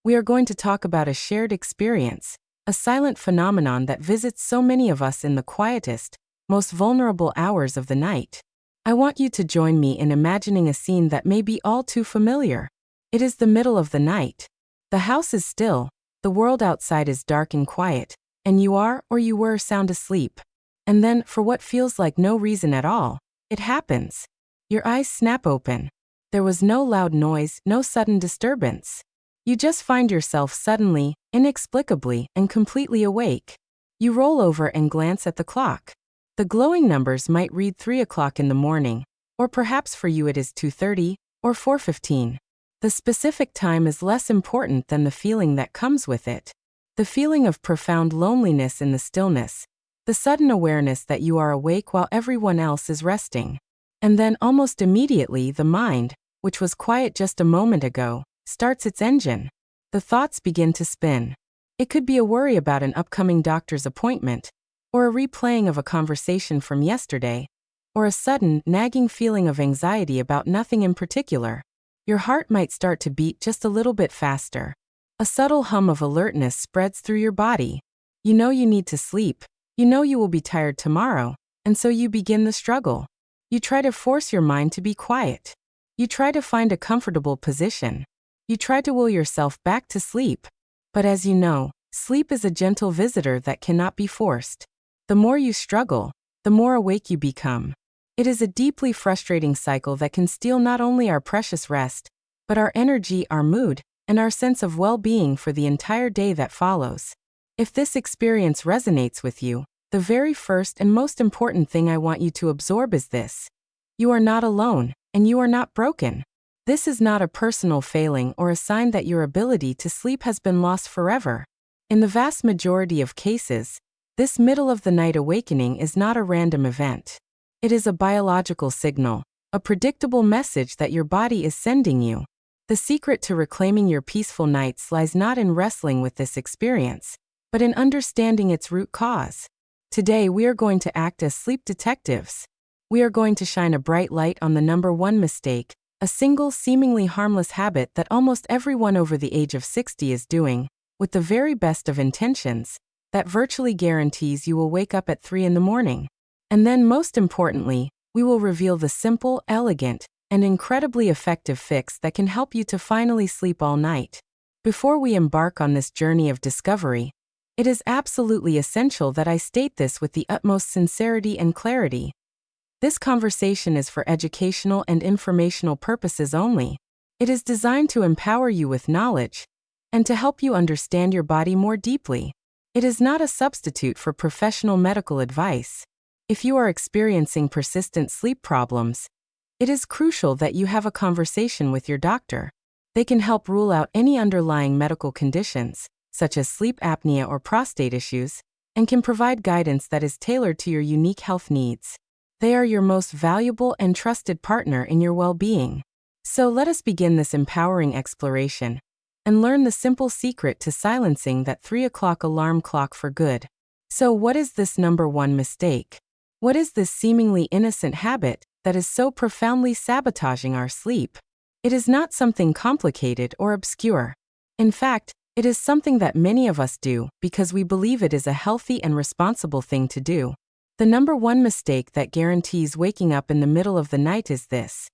we are going to talk about a shared experience, a silent phenomenon that visits so many of us in the quietest, most vulnerable hours of the night. I want you to join me in imagining a scene that may be all too familiar. It is the middle of the night. The house is still, the world outside is dark and quiet, and you are, or you were, sound asleep. And then, for what feels like no reason at all, it happens. Your eyes snap open. There was no loud noise, no sudden disturbance. You just find yourself suddenly, inexplicably, and completely awake. You roll over and glance at the clock. The glowing numbers might read 3 o'clock in the morning, or perhaps for you it is 2:30 or 4:15. The specific time is less important than the feeling that comes with it. The feeling of profound loneliness in the stillness. The sudden awareness that you are awake while everyone else is resting. And then almost immediately the mind, which was quiet just a moment ago, starts its engine. The thoughts begin to spin. It could be a worry about an upcoming doctor's appointment, or a replaying of a conversation from yesterday, or a sudden, nagging feeling of anxiety about nothing in particular. Your heart might start to beat just a little bit faster. A subtle hum of alertness spreads through your body. You know you need to sleep. You know you will be tired tomorrow, and so you begin the struggle. You try to force your mind to be quiet. You try to find a comfortable position. You try to will yourself back to sleep. But as you know, sleep is a gentle visitor that cannot be forced. The more you struggle, the more awake you become. It is a deeply frustrating cycle that can steal not only our precious rest, but our energy, our mood, and our sense of well-being for the entire day that follows. If this experience resonates with you, the very first and most important thing I want you to absorb is this. You are not alone, and you are not broken. This is not a personal failing or a sign that your ability to sleep has been lost forever. In the vast majority of cases, this middle-of-the-night awakening is not a random event. It is a biological signal, a predictable message that your body is sending you. The secret to reclaiming your peaceful nights lies not in wrestling with this experience, but in understanding its root cause. Today we are going to act as sleep detectives. We are going to shine a bright light on the number one mistake, a single seemingly harmless habit that almost everyone over the age of 60 is doing, with the very best of intentions, that virtually guarantees you will wake up at 3 in the morning. And then most importantly, we will reveal the simple, elegant, and incredibly effective fix that can help you to finally sleep all night. Before we embark on this journey of discovery, it is absolutely essential that I state this with the utmost sincerity and clarity. This conversation is for educational and informational purposes only. It is designed to empower you with knowledge and to help you understand your body more deeply. It is not a substitute for professional medical advice. If you are experiencing persistent sleep problems, it is crucial that you have a conversation with your doctor. They can help rule out any underlying medical conditions, such as sleep apnea or prostate issues, and can provide guidance that is tailored to your unique health needs. They are your most valuable and trusted partner in your well-being. So let us begin this empowering exploration and learn the simple secret to silencing that 3 o'clock alarm clock for good. So what is this number one mistake? What is this seemingly innocent habit that is so profoundly sabotaging our sleep? It is not something complicated or obscure. In fact, it is something that many of us do because we believe it is a healthy and responsible thing to do. The number one mistake that guarantees waking up in the middle of the night is this: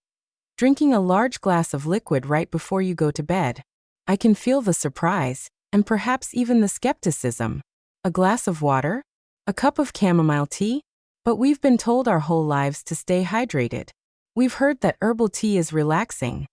drinking a large glass of liquid right before you go to bed. I can feel the surprise, and perhaps even the skepticism. A glass of water? A cup of chamomile tea? But we've been told our whole lives to stay hydrated. We've heard that herbal tea is relaxing.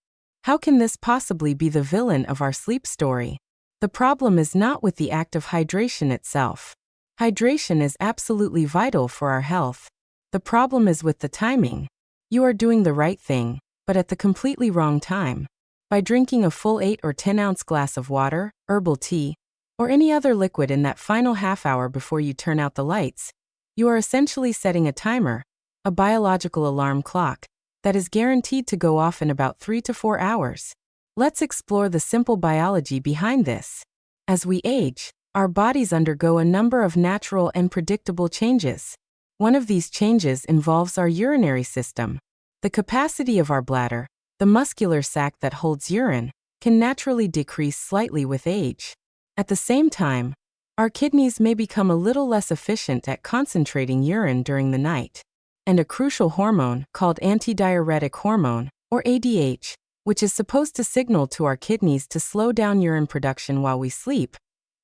How can this possibly be the villain of our sleep story? The problem is not with the act of hydration itself. Hydration is absolutely vital for our health. The problem is with the timing. You are doing the right thing, but at the completely wrong time. By drinking a full 8 or 10-ounce glass of water, herbal tea, or any other liquid in that final half hour before you turn out the lights, you are essentially setting a timer, a biological alarm clock, that is guaranteed to go off in about 3 to 4 hours. Let's explore the simple biology behind this. As we age, our bodies undergo a number of natural and predictable changes. One of these changes involves our urinary system. The capacity of our bladder, the muscular sac that holds urine, can naturally decrease slightly with age. At the same time, our kidneys may become a little less efficient at concentrating urine during the night. And a crucial hormone, called antidiuretic hormone, or ADH, which is supposed to signal to our kidneys to slow down urine production while we sleep,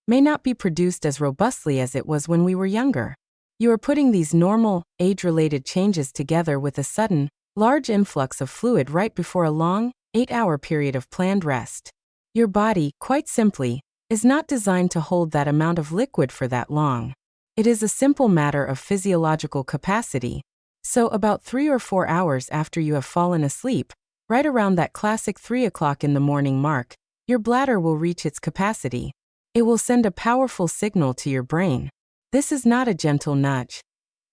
may not be produced as robustly as it was when we were younger. You are putting these normal, age-related changes together with a sudden, large influx of fluid right before a long, 8-hour period of planned rest. Your body, quite simply, is not designed to hold that amount of liquid for that long. It is a simple matter of physiological capacity. So about 3 or 4 hours after you have fallen asleep, right around that classic 3 o'clock in the morning mark, your bladder will reach its capacity. It will send a powerful signal to your brain. This is not a gentle nudge.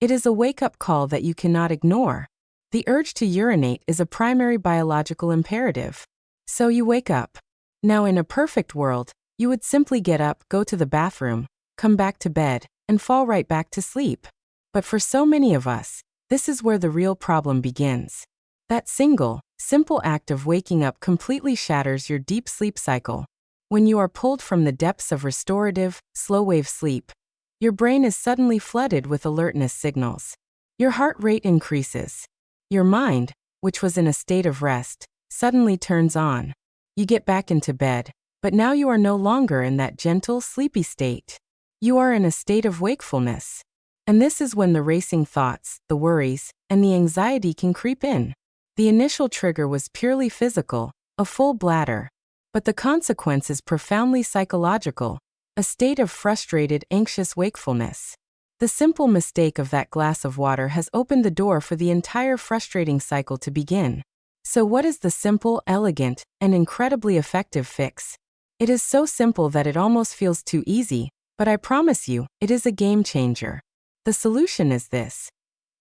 It is a wake-up call that you cannot ignore. The urge to urinate is a primary biological imperative. So you wake up. Now in a perfect world, you would simply get up, go to the bathroom, come back to bed, and fall right back to sleep. But for so many of us, this is where the real problem begins. That single, simple act of waking up completely shatters your deep sleep cycle. When you are pulled from the depths of restorative, slow-wave sleep, your brain is suddenly flooded with alertness signals. Your heart rate increases. Your mind, which was in a state of rest, suddenly turns on. You get back into bed, but now you are no longer in that gentle, sleepy state. You are in a state of wakefulness. And this is when the racing thoughts, the worries, and the anxiety can creep in. The initial trigger was purely physical, a full bladder. But the consequence is profoundly psychological, a state of frustrated, anxious wakefulness. The simple mistake of that glass of water has opened the door for the entire frustrating cycle to begin. So what is the simple, elegant, and incredibly effective fix? It is so simple that it almost feels too easy, but I promise you, it is a game changer. The solution is this.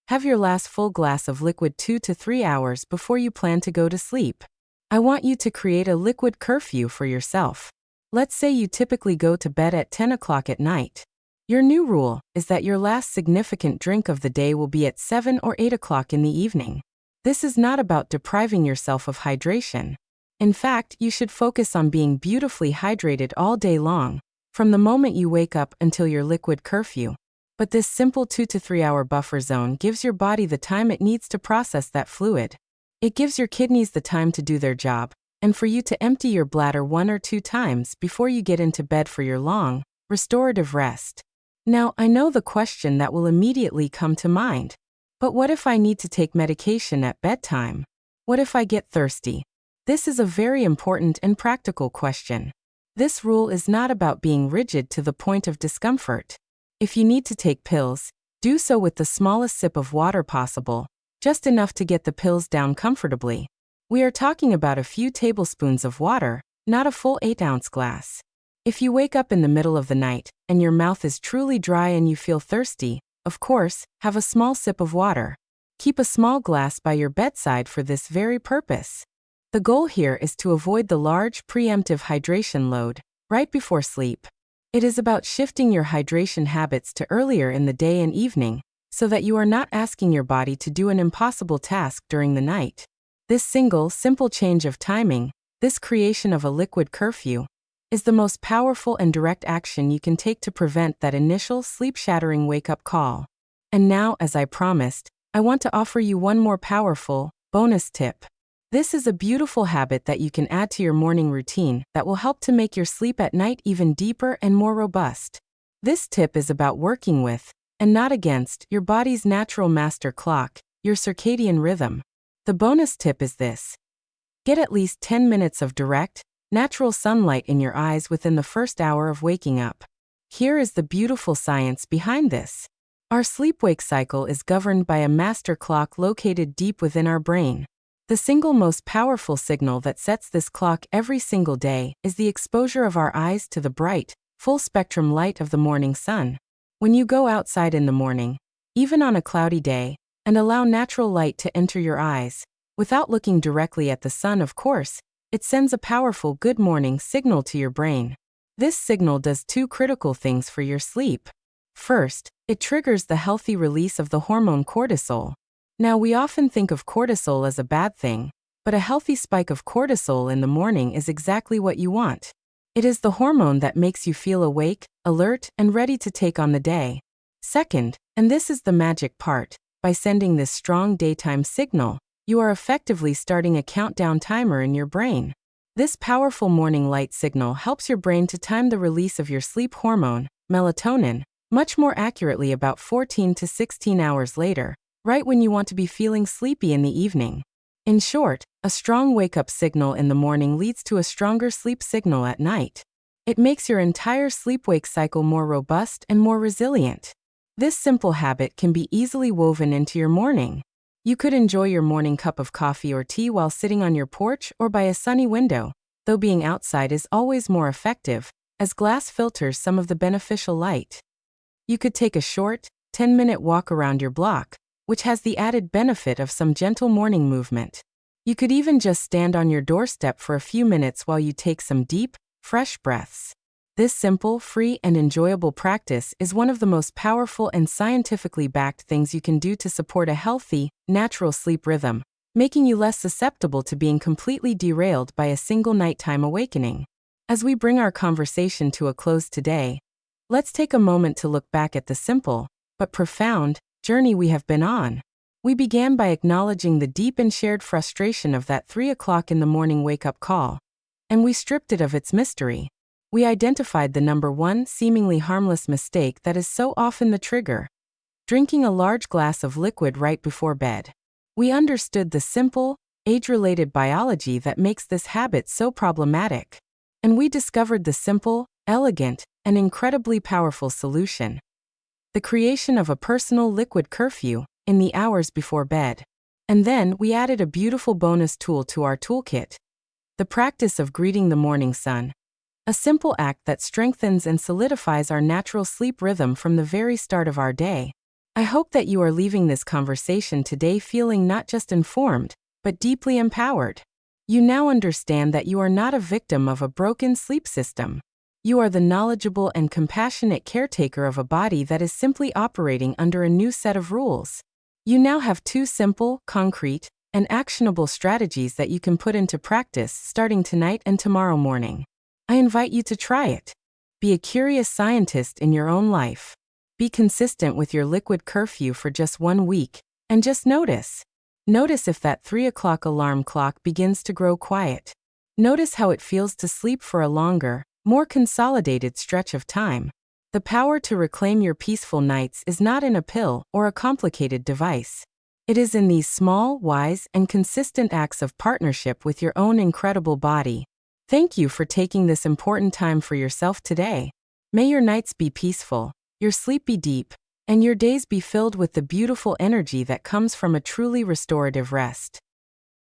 Have your last full glass of liquid 2 to 3 hours before you plan to go to sleep. I want you to create a liquid curfew for yourself. Let's say you typically go to bed at 10 o'clock at night. Your new rule is that your last significant drink of the day will be at 7 or 8 o'clock in the evening. This is not about depriving yourself of hydration. In fact, you should focus on being beautifully hydrated all day long, from the moment you wake up until your liquid curfew. But this simple 2 to 3 hour buffer zone gives your body the time it needs to process that fluid. It gives your kidneys the time to do their job, and for you to empty your bladder 1 or 2 times before you get into bed for your long, restorative rest. Now, I know the question that will immediately come to mind. But what if I need to take medication at bedtime? What if I get thirsty? This is a very important and practical question. This rule is not about being rigid to the point of discomfort. If you need to take pills, do so with the smallest sip of water possible, just enough to get the pills down comfortably. We are talking about a few tablespoons of water, not a full 8-ounce glass. If you wake up in the middle of the night, and your mouth is truly dry and you feel thirsty, of course, have a small sip of water. Keep a small glass by your bedside for this very purpose. The goal here is to avoid the large, preemptive hydration load, right before sleep. It is about shifting your hydration habits to earlier in the day and evening, so that you are not asking your body to do an impossible task during the night. This single, simple change of timing, this creation of a liquid curfew, is the most powerful and direct action you can take to prevent that initial sleep-shattering wake-up call. And now, as I promised, I want to offer you one more powerful, bonus tip. This is a beautiful habit that you can add to your morning routine that will help to make your sleep at night even deeper and more robust. This tip is about working with, and not against, your body's natural master clock, your circadian rhythm. The bonus tip is this. Get at least 10 minutes of direct, natural sunlight in your eyes within the first hour of waking up. Here is the beautiful science behind this. Our sleep-wake cycle is governed by a master clock located deep within our brain. The single most powerful signal that sets this clock every single day is the exposure of our eyes to the bright, full-spectrum light of the morning sun. When you go outside in the morning, even on a cloudy day, and allow natural light to enter your eyes, without looking directly at the sun, of course, it sends a powerful good morning signal to your brain. This signal does 2 critical things for your sleep. First, it triggers the healthy release of the hormone cortisol. Now, we often think of cortisol as a bad thing, but a healthy spike of cortisol in the morning is exactly what you want. It is the hormone that makes you feel awake, alert, and ready to take on the day. Second, and this is the magic part, by sending this strong daytime signal, you are effectively starting a countdown timer in your brain. This powerful morning light signal helps your brain to time the release of your sleep hormone, melatonin, much more accurately about 14 to 16 hours later, right when you want to be feeling sleepy in the evening. In short, a strong wake-up signal in the morning leads to a stronger sleep signal at night. It makes your entire sleep-wake cycle more robust and more resilient. This simple habit can be easily woven into your morning. You could enjoy your morning cup of coffee or tea while sitting on your porch or by a sunny window, though being outside is always more effective, as glass filters some of the beneficial light. You could take a short, 10-minute walk around your block, which has the added benefit of some gentle morning movement. You could even just stand on your doorstep for a few minutes while you take some deep, fresh breaths. This simple, free, and enjoyable practice is one of the most powerful and scientifically backed things you can do to support a healthy, natural sleep rhythm, making you less susceptible to being completely derailed by a single nighttime awakening. As we bring our conversation to a close today, let's take a moment to look back at the simple, but profound, journey we have been on. We began by acknowledging the deep and shared frustration of that 3 o'clock in the morning wake-up call, and we stripped it of its mystery. We identified the number one seemingly harmless mistake that is so often the trigger: drinking a large glass of liquid right before bed. We understood the simple, age-related biology that makes this habit so problematic. And we discovered the simple, elegant, and incredibly powerful solution: the creation of a personal liquid curfew in the hours before bed. And then we added a beautiful bonus tool to our toolkit: the practice of greeting the morning sun. A simple act that strengthens and solidifies our natural sleep rhythm from the very start of our day. I hope that you are leaving this conversation today feeling not just informed, but deeply empowered. You now understand that you are not a victim of a broken sleep system. You are the knowledgeable and compassionate caretaker of a body that is simply operating under a new set of rules. You now have 2 simple, concrete, and actionable strategies that you can put into practice starting tonight and tomorrow morning. I invite you to try it. Be a curious scientist in your own life. Be consistent with your liquid curfew for just 1 week, and just notice. Notice if that 3 o'clock alarm clock begins to grow quiet. Notice how it feels to sleep for a longer, more consolidated stretch of time. The power to reclaim your peaceful nights is not in a pill or a complicated device. It is in these small, wise, and consistent acts of partnership with your own incredible body. Thank you for taking this important time for yourself today. May your nights be peaceful, your sleep be deep, and your days be filled with the beautiful energy that comes from a truly restorative rest.